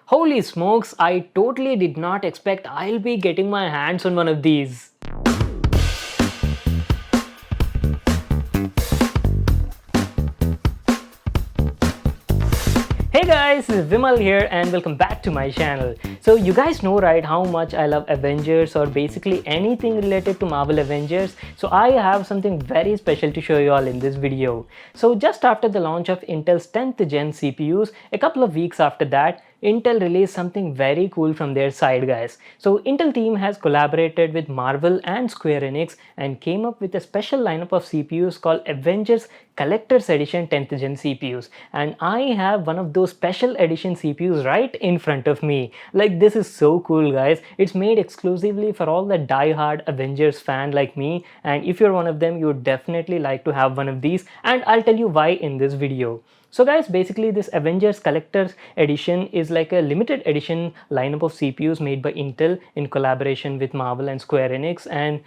Holy smokes, I totally did not expect I'll be getting my hands on one of these. Hey guys, this is Vimal here and welcome back to my channel. So you guys know right how much I love Avengers or basically anything related to Marvel Avengers. So I have something very special to show you all in this video. So just after the launch of Intel's 10th gen CPUs, a couple of weeks after that, Intel released something very cool from their side, guys. So Intel team has collaborated with Marvel and Square Enix and came up with a special lineup of CPUs called Avengers Collector's Edition 10th Gen CPUs. And I have one of those special edition CPUs right in front of me. Like, this is so cool, guys. It's made exclusively for all the die-hard Avengers fan like me. And if you're one of them, you would definitely like to have one of these. And I'll tell you why in this video. So guys, basically this Avengers Collector's Edition is like a limited edition lineup of CPUs made by Intel in collaboration with Marvel and Square Enix, and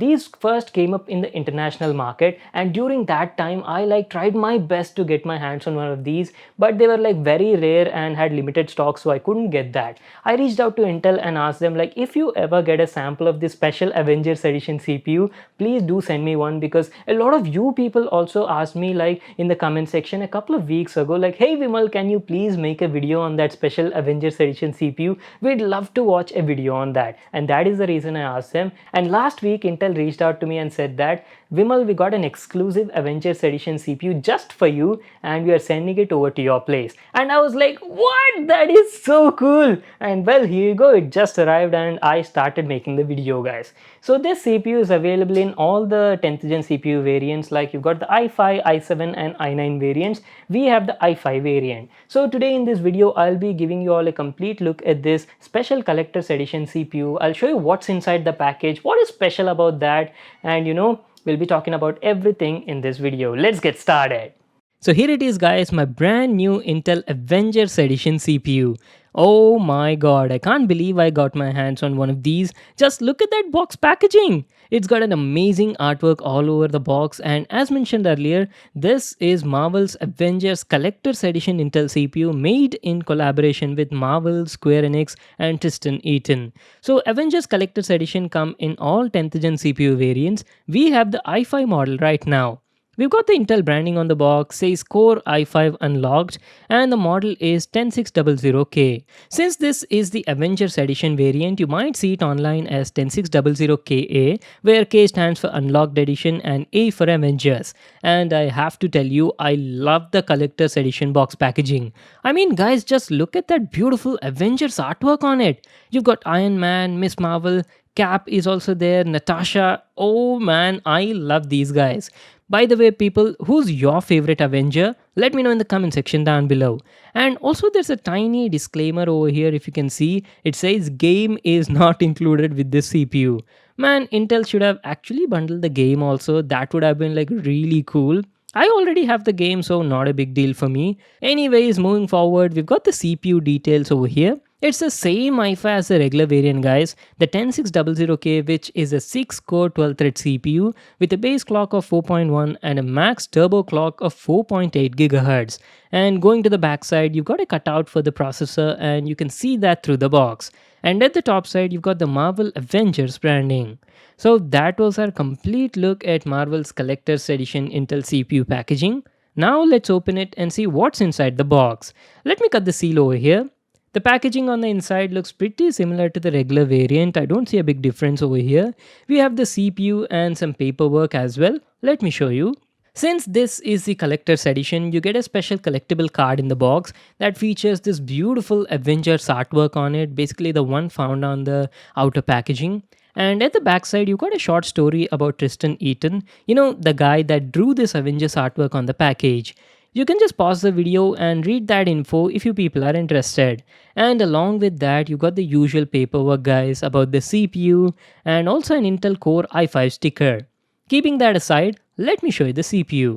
these first came up in the international market, and during that time I tried my best to get my hands on one of these, but they were like very rare and had limited stock, so I couldn't get that. I reached out to Intel and asked them, like, if you ever get a sample of this special Avengers Edition CPU, please do send me one, because a lot of you people also asked me, like, in the comment section a couple of weeks ago, like, hey Vimal, can you please make a video on that special Avengers Edition CPU? We'd love to watch a video on that. And that is the reason I asked them. And last week Intel reached out to me and said that, Vimal, we got an exclusive Avengers Edition CPU just for you and we are sending it over to your place. And I was like, what? That is so cool. And well, here you go, it just arrived and I started making the video, guys. So this CPU is available in all the 10th gen CPU variants, like you've got the i5, i7 and i9 variants. We have the i5 variant. So today in this video, I'll be giving you all a complete look at this special collector's edition CPU. I'll show you what's inside the package, what is special about that, and we'll be talking about everything in this video. Let's get started. So here it is, guys, my brand new Intel Avengers Edition CPU. Oh my god, I can't believe I got my hands on one of these. Just look at that box packaging. It's got an amazing artwork all over the box, and as mentioned earlier, this is Marvel's Avengers Collector's Edition Intel CPU made in collaboration with Marvel, Square Enix and Tristan Eaton. So Avengers Collector's Edition come in all 10th gen CPU variants. We have the i5 model right now. We've got the Intel branding on the box, says Core i5 unlocked, and the model is 10600K. Since this is the Avengers Edition variant, you might see it online as 10600KA, where K stands for Unlocked Edition and A for Avengers. And I have to tell you, I love the Collector's Edition box packaging. I mean, guys, just look at that beautiful Avengers artwork on it. You've got Iron Man, Miss Marvel, Cap is also there, Natasha. Oh man, I love these guys. By the way, people, who's your favorite Avenger? Let me know in the comment section down below. And also there's a tiny disclaimer over here, if you can see. It says game is not included with this CPU. Man, Intel should have actually bundled the game also. That would have been like really cool. I already have the game, so not a big deal for me. Anyways, moving forward, we've got the CPU details over here. It's the same i5 as the regular variant, guys, the 10600K, which is a 6-core 12-thread CPU with a base clock of 4.1 and a max turbo clock of 4.8 GHz. And going to the backside, you've got a cutout for the processor and you can see that through the box. And at the top side, you've got the Marvel Avengers branding. So that was our complete look at Marvel's Collector's Edition Intel CPU packaging. Now let's open it and see what's inside the box. Let me cut the seal over here. The packaging on the inside looks pretty similar to the regular variant. I don't see a big difference over here. We have the CPU and some paperwork as well. Let me show you. Since this is the collector's edition, you get a special collectible card in the box that features this beautiful Avengers artwork on it, basically the one found on the outer packaging. And at the backside, you got a short story about Tristan Eaton, the guy that drew this Avengers artwork on the package. You can just pause the video and read that info if you people are interested. And along with that, you got the usual paperwork, guys, about the CPU and also an Intel Core i5 sticker. Keeping that aside, let me show you the CPU.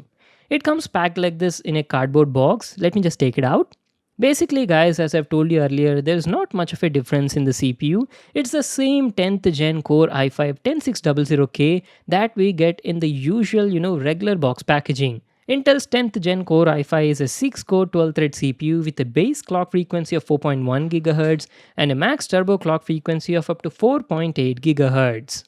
It comes packed like this in a cardboard box. Let me just take it out. Basically, guys, as I've told you earlier, there's not much of a difference in the CPU. It's the same 10th gen Core i5 10600K that we get in the usual, regular box packaging. Intel's 10th Gen Core i5 is a 6-core 12-thread CPU with a base clock frequency of 4.1 GHz and a max turbo clock frequency of up to 4.8 GHz.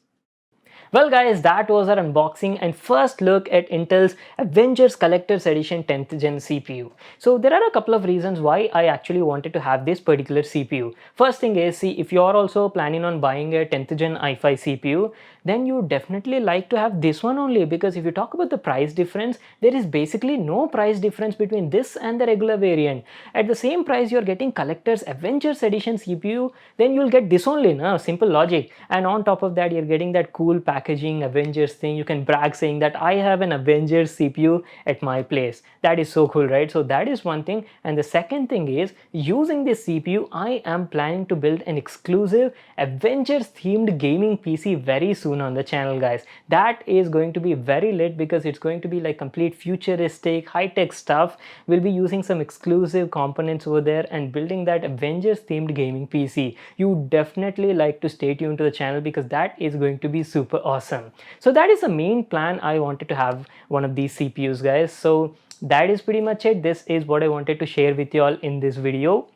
Well guys, that was our unboxing and first look at Intel's Avengers Collector's Edition 10th Gen CPU. So there are a couple of reasons why I actually wanted to have this particular CPU. First thing is, see, if you are also planning on buying a 10th Gen i5 CPU, then you definitely like to have this one only, because if you talk about the price difference, there is basically no price difference between this and the regular variant. At the same price you're getting Collector's Avengers Edition CPU, then you'll get this only, no? Simple logic. And on top of that, you're getting that cool packaging Avengers thing. You can brag saying that I have an Avengers CPU at my place. That is so cool, right? So that is one thing. And the second thing is, using this CPU, I am planning to build an exclusive Avengers themed gaming PC very soon on the channel, guys. That is going to be very lit because it's going to be like complete futuristic high-tech stuff. We'll be using some exclusive components over there and building that Avengers themed gaming PC. You definitely like to stay tuned to the channel because that is going to be super awesome. So that is the main plan. I wanted to have one of these CPUs, guys. So that is pretty much it. This is what I wanted to share with you all in this video.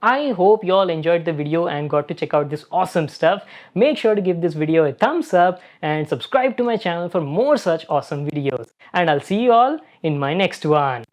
I hope you all enjoyed the video and got to check out this awesome stuff. Make sure to give this video a thumbs up and subscribe to my channel for more such awesome videos. And I'll see you all in my next one.